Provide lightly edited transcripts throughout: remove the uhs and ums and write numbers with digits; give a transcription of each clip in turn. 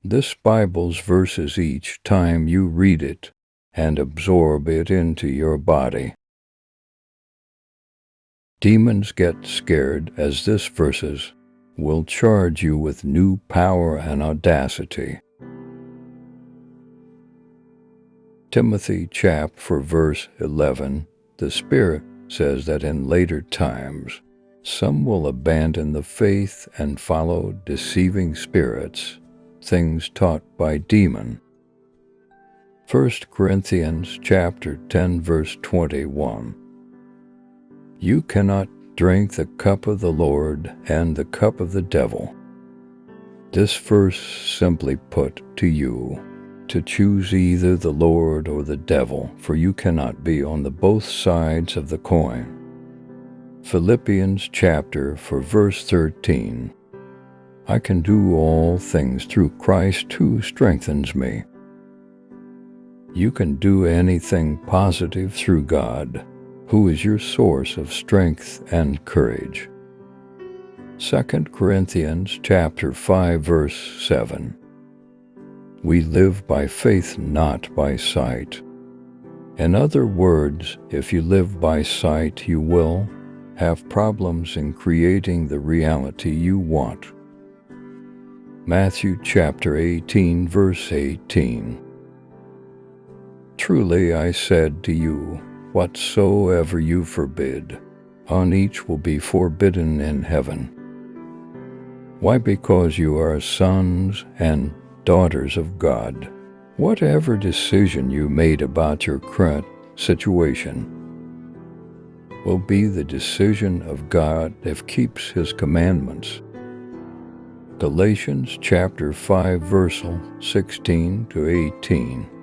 This Bible's verses each time you read it and absorb it into your body. Demons get scared as this verses will charge you with new power and audacity. Timothy chapter 4 verse 11, the Spirit says that in later times, some will abandon the faith and follow deceiving spirits, things taught by demon. 1 Corinthians chapter 10 verse 21. You cannot drink the cup of the Lord and the cup of the devil. This verse simply put to you to choose either the Lord or the devil, for you cannot be on the both sides of the coin. Philippians chapter 4 verse 13. I can do all things through Christ who strengthens me. You can do anything positive through God, who is your source of strength and courage. 2 Corinthians chapter 5 verse 7. We live by faith, not by sight. In other words, if you live by sight, you will have problems in creating the reality you want. Matthew chapter 18 verse 18. Truly I said to you, whatsoever you forbid, on each will be forbidden in heaven. Why? Because you are sons and daughters of God. Whatever decision you made about your current situation will be the decision of God if keeps His commandments. Galatians chapter 5 verse 16 to 18.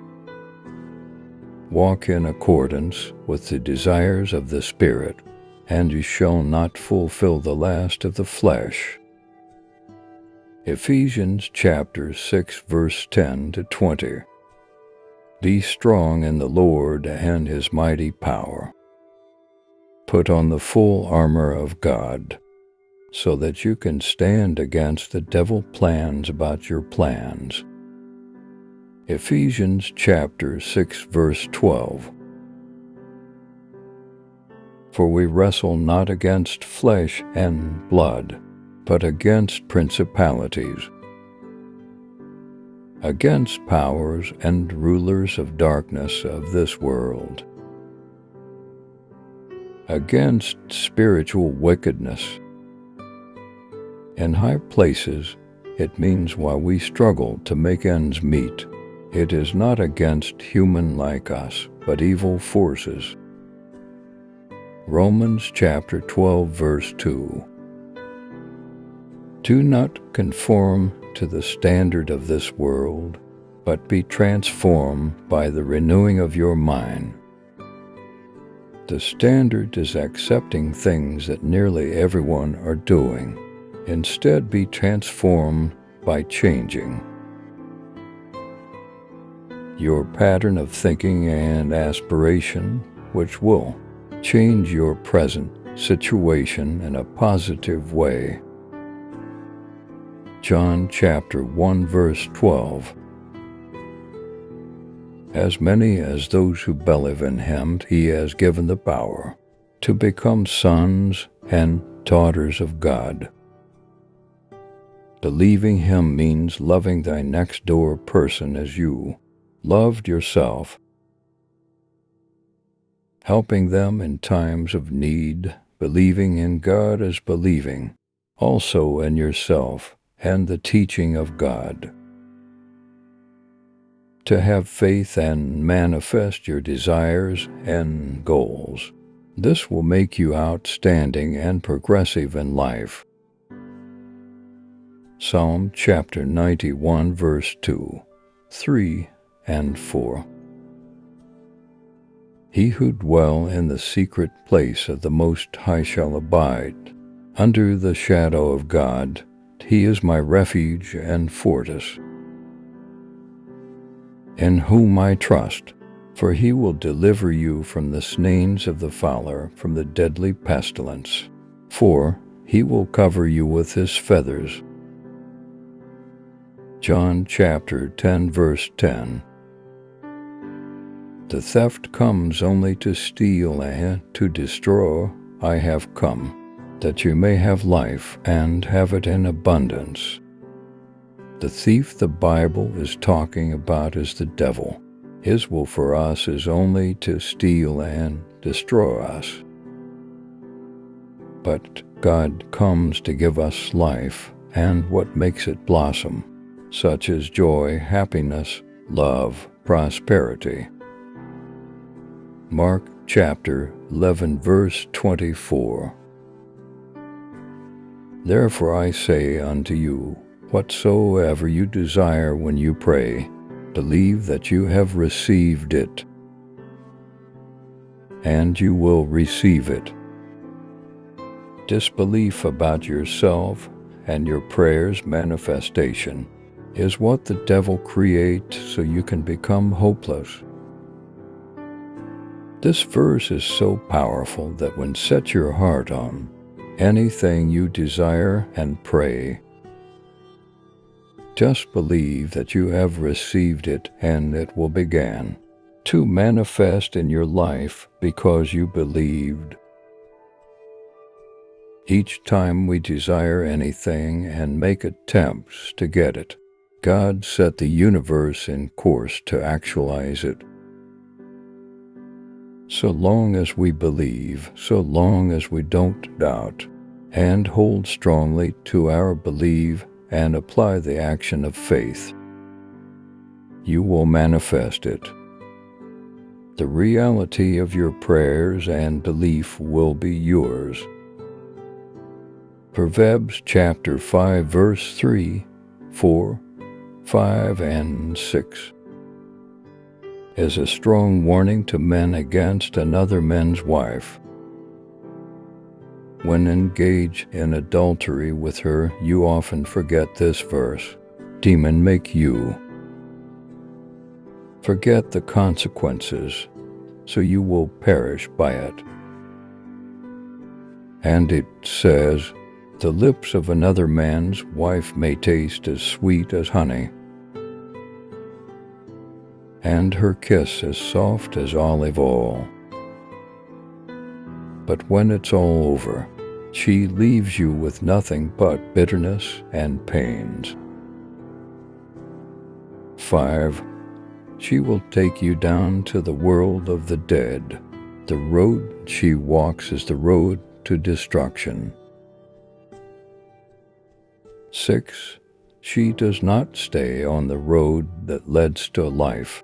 Walk in accordance with the desires of the Spirit, and you shall not fulfill the lust of the flesh. Ephesians chapter 6 verse 10 to 20. Be strong in the Lord and His mighty power. Put on the full armor of God, so that you can stand against the devil's plans about your plans. Ephesians chapter 6 verse 12. For we wrestle not against flesh and blood, but against principalities, against powers and rulers of darkness of this world, against spiritual wickedness in high places. It means while we struggle to make ends meet, it is not against human like us, but evil forces. Romans chapter 12 verse 2. Do not conform to the standard of this world, but be transformed by the renewing of your mind. The standard is accepting things that nearly everyone are doing. Instead, be transformed by changing your pattern of thinking and aspiration, which will change your present situation in a positive way. John chapter 1 verse 12. As many as those who believe in Him, He has given the power to become sons and daughters of God. Believing Him means loving thy next door person as you loved yourself, helping them in times of need. Believing in God as believing also in yourself and the teaching of God. To have faith and manifest your desires and goals. This will make you outstanding and progressive in life. Psalm chapter 91 verse 2, 3, and 4. He who dwell in the secret place of the Most High shall abide under the shadow of God. He is my refuge and fortress, in whom I trust, for He will deliver you from the snares of the fowler, from the deadly pestilence. For He will cover you with His feathers, John chapter 10 verse 10. The thief comes only to steal and to destroy. I have come, that you may have life and have it in abundance. The thief the Bible is talking about is the devil. His will for us is only to steal and destroy us. But God comes to give us life and what makes it blossom, such as joy, happiness, love, prosperity. Mark chapter 11 verse 24. Therefore I say unto you, whatsoever you desire when you pray, believe that you have received it, and you will receive it. Disbelief about yourself and your prayer's manifestation is what the devil creates so you can become hopeless. This verse is so powerful that when set your heart on anything you desire and pray, just believe that you have received it and it will begin to manifest in your life because you believed. Each time we desire anything and make attempts to get it, God set the universe in course to actualize it. So long as we believe, so long as we don't doubt, and hold strongly to our belief and apply the action of faith, you will manifest it. The reality of your prayers and belief will be yours. Proverbs chapter 5 verse 3, 4, 5, and 6 is a strong warning to men against another man's wife. When engaged in adultery with her, you often forget this verse. Demon make you forget the consequences, so you will perish by it. And it says, the lips of another man's wife may taste as sweet as honey, and her kiss as soft as olive oil. But when it's all over, she leaves you with nothing but bitterness and pains. 5. She will take you down to the world of the dead. The road she walks is the road to destruction. 6. She does not stay on the road that leads to life.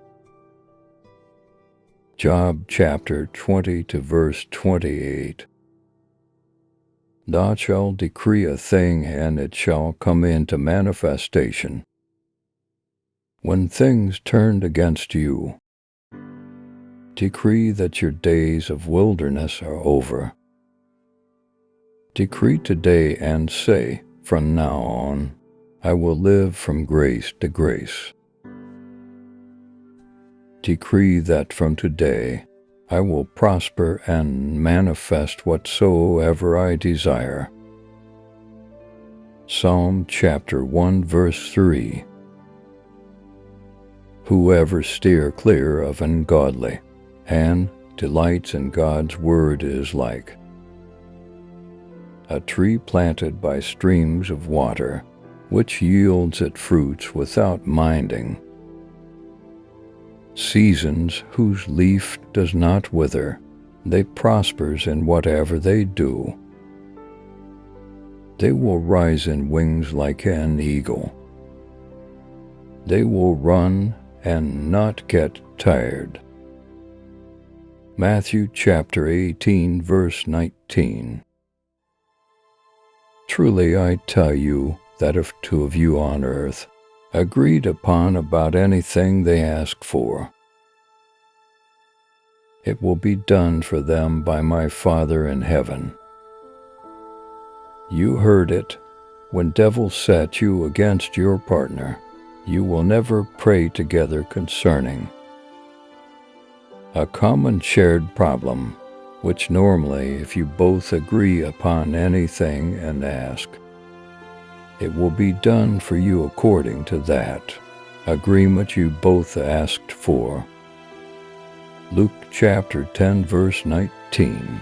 Job chapter 20 to verse 28. Thou shalt decree a thing, and it shall come into manifestation. When things turned against you, decree that your days of wilderness are over. Decree today and say, from now on, I will live from grace to grace. Decree that from today I will prosper and manifest whatsoever I desire. Psalm chapter 1 verse 3. Whoever steer clear of ungodly and delights in God's word is like a tree planted by streams of water, which yields its fruits without minding. Seasons whose leaf does not wither, they prospers in whatever they do. They will rise in wings like an eagle. They will run and not get tired. Matthew chapter 18 verse 19. Truly I tell you that if two of you on earth agreed upon about anything they ask for, it will be done for them by my Father in heaven. You heard it. When devils set you against your partner, you will never pray together concerning a common shared problem, which normally if you both agree upon anything and ask, it will be done for you according to that agreement you both asked for. Luke chapter 10, verse 19.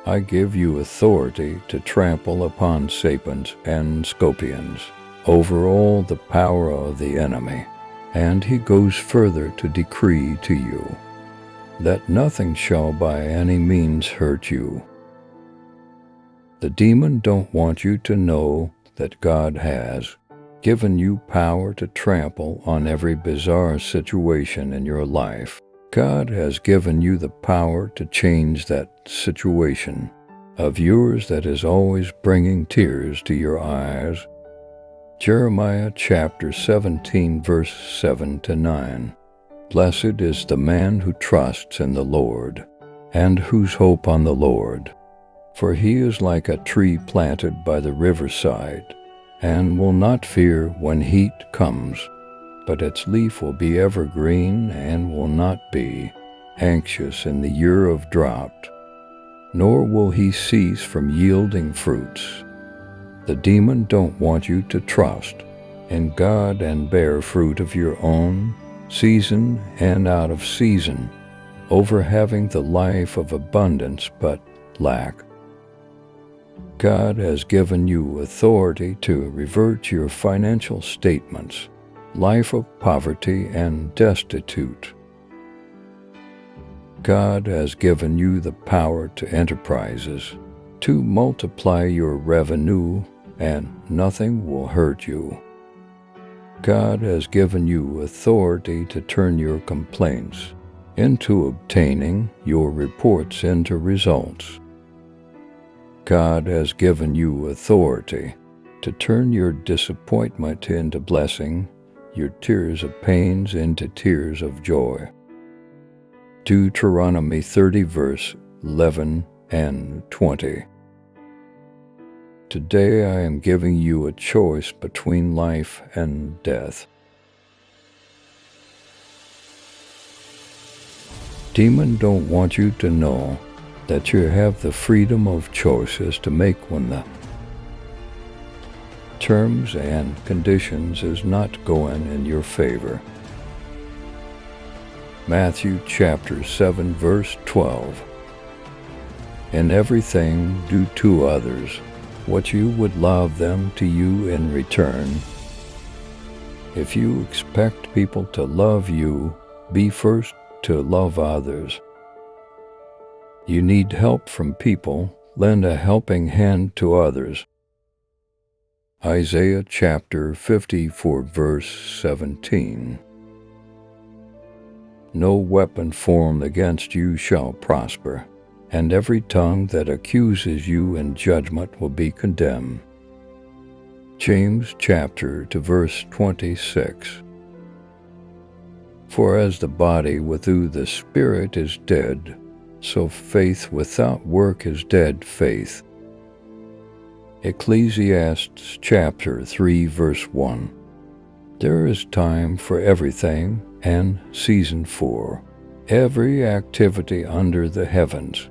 I give you authority to trample upon serpents and scorpions, over all the power of the enemy. And he goes further to decree to you that nothing shall by any means hurt you. The demon don't want you to know that God has given you power to trample on every bizarre situation in your life. God has given you the power to change that situation of yours that is always bringing tears to your eyes. Jeremiah chapter 17, verse 7 to 9. Blessed is the man who trusts in the Lord, and whose hope on the Lord. For he is like a tree planted by the riverside, and will not fear when heat comes, but its leaf will be evergreen, and will not be anxious in the year of drought, nor will he cease from yielding fruits. The demon don't want you to trust in God and bear fruit of your own, season and out of season, over having the life of abundance but lack. God has given you authority to revert your financial statements, life of poverty and destitute. God has given you the power to enterprises, to multiply your revenue, and nothing will hurt you. God has given you authority to turn your complaints into obtaining, your reports into results. God has given you authority to turn your disappointment into blessing, your tears of pains into tears of joy. Deuteronomy 30, verse 11 and 20. Today I am giving you a choice between life and death. Demon don't want you to know that you have the freedom of choices to make when the terms and conditions is not going in your favor. Matthew chapter 7, verse 12. In everything do to others what you would love them to you in return. If you expect people to love you, be first to love others. You need help from people, lend a helping hand to others. Isaiah chapter 54, verse 17. No weapon formed against you shall prosper, and every tongue that accuses you in judgment will be condemned. James chapter 2, verse 26. For as the body without the spirit is dead, so faith without work is dead faith. Ecclesiastes chapter 3, verse 1. There is time for everything and season for every activity under the heavens,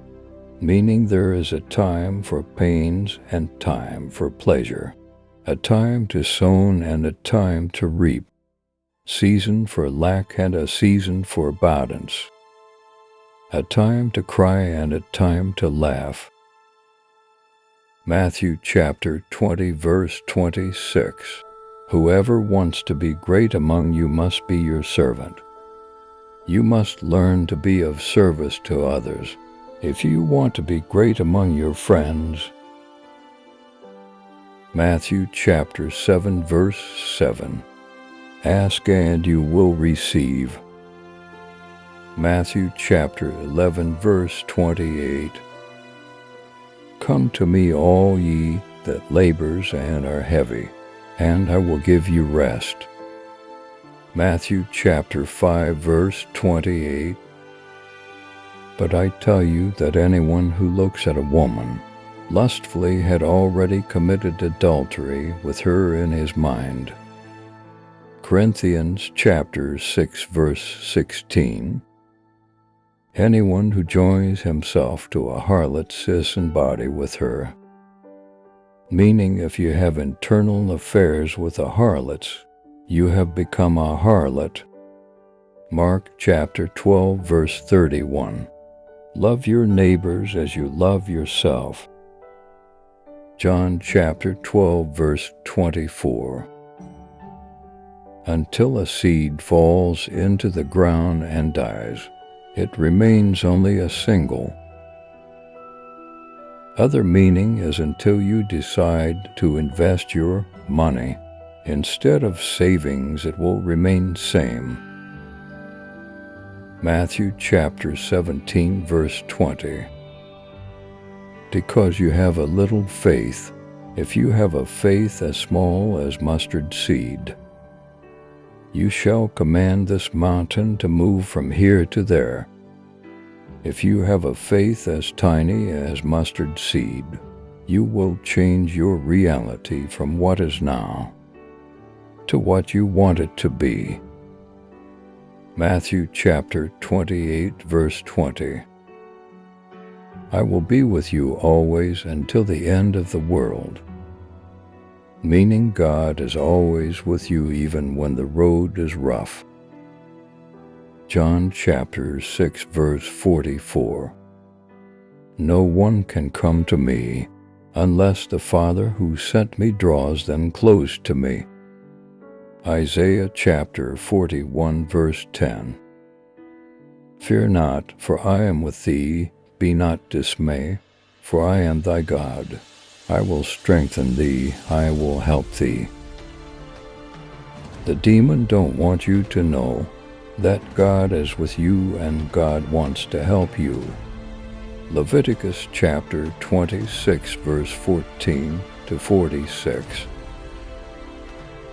meaning there is a time for pains and time for pleasure, a time to sow and a time to reap, season for lack and a season for abundance, a time to cry and a time to laugh. Matthew chapter 20, verse 26. Whoever wants to be great among you must be your servant. You must learn to be of service to others if you want to be great among your friends. Matthew chapter 7, verse 7. Ask and you will receive. Matthew chapter 11, verse 28. Come to me, all ye that labors and are heavy, and I will give you rest. Matthew chapter 5, verse 28. But I tell you that anyone who looks at a woman lustfully had already committed adultery with her in his mind. Corinthians chapter 6, verse 16. Anyone who joins himself to a harlot is in body with her. meaning if you have internal affairs with the harlots, you have become a harlot. Mark chapter 12, verse 31. Love your neighbors as you love yourself. John chapter 12, verse 24. Until a seed falls into the ground and dies, it remains only a single. Other meaning is until you decide to invest your money. Instead of savings, it will remain same. Matthew chapter 17, verse 20. Because you have a little faith, if you have a faith as small as mustard seed, you shall command this mountain to move from here to there. If you have a faith as tiny as mustard seed, you will change your reality from what is now to what you want it to be. Matthew chapter 28, verse 20. I will be with you always until the end of the world. Meaning God is always with you even when the road is rough. John chapter 6, verse 44. No one can come to me unless the Father who sent me draws them close to me. Isaiah chapter 41, verse 10. Fear not, for I am with thee. Be not dismayed, for I am thy God. I will strengthen thee, I will help thee. The demon don't want you to know that God is with you and God wants to help you. Leviticus chapter 26, verse 14 to 46.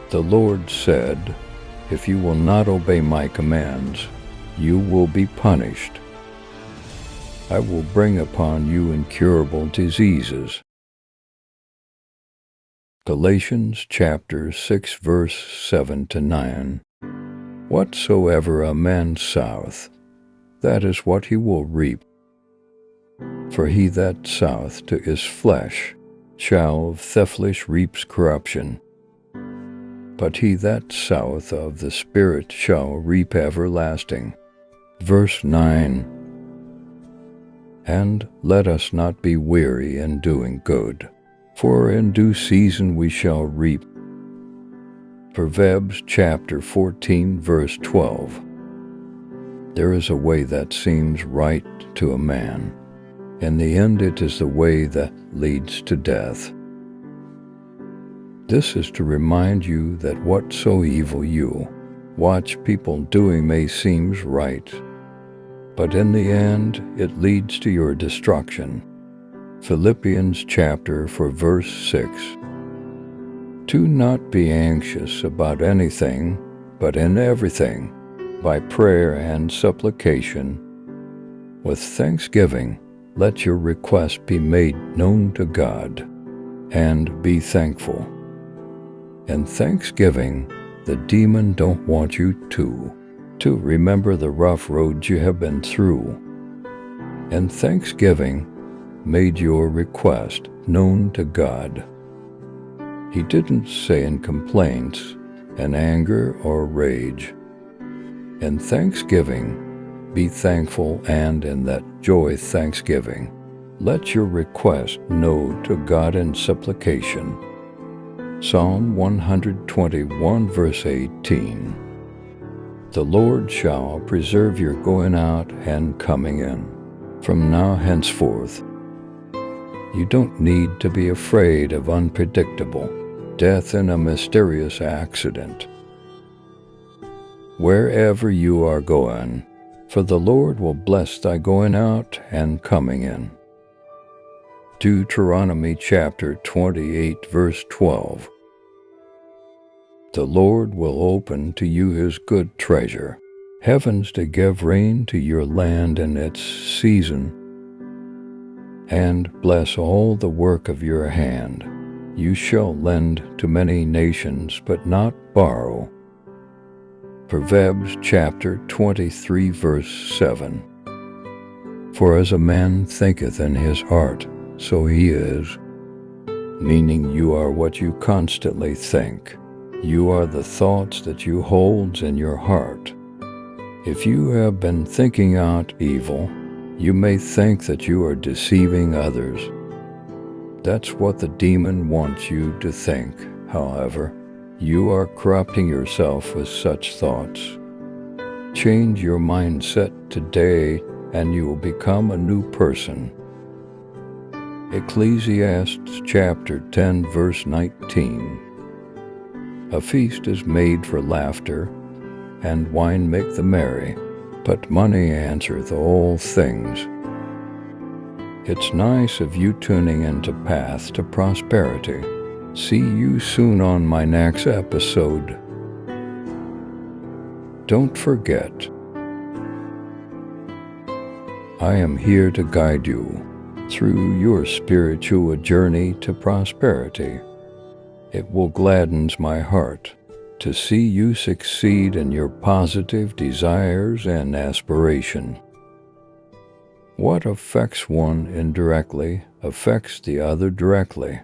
The Lord said, if you will not obey my commands, you will be punished. I will bring upon you incurable diseases. Galatians chapter 6, verse 7 to 9. Whatsoever a man soweth, that is what he will reap. For he that soweth to his flesh shall of the flesh reap corruption. But he that soweth of the Spirit shall reap everlasting. Verse 9. And let us not be weary in doing good, for in due season we shall reap. Proverbs chapter 14, verse 12. There is a way that seems right to a man. In the end it is the way that leads to death. This is to remind you that what so evil you watch people doing may seem right, but in the end it leads to your destruction. Philippians chapter 4, verse 6. Do not be anxious about anything, but in everything, by prayer and supplication, with thanksgiving, let your requests be made known to God, and be thankful. In thanksgiving, the demon don't want you to remember the rough roads you have been through. In thanksgiving, made your request known to God. He didn't say in complaints, in anger or rage. In thanksgiving, be thankful, and in that joy thanksgiving, let your request know to God in supplication. Psalm 121, verse 18. The Lord shall preserve your going out and coming in, from now henceforth. You don't need to be afraid of unpredictable death in a mysterious accident. Wherever you are going, for the Lord will bless thy going out and coming in. Deuteronomy chapter 28, verse 12. The Lord will open to you his good treasure, heavens to give rain to your land in its season, and bless all the work of your hand. You shall lend to many nations, but not borrow. Proverbs chapter 23, verse 7. For as a man thinketh in his heart, so he is. meaning you are what you constantly think. You are the thoughts that you hold in your heart. If you have been thinking out evil, you may think that you are deceiving others. That's what the demon wants you to think. However, you are corrupting yourself with such thoughts. Change your mindset today and you will become a new person. Ecclesiastes chapter 10 verse 19. A feast is made for laughter, and wine make the merry, but money answereth all things. It's nice of you tuning into Path to Prosperity. See you soon on my next episode. Don't forget, I am here to guide you through your spiritual journey to prosperity. It will gladden my heart to see you succeed in your positive desires and aspiration. What affects one indirectly affects the other directly.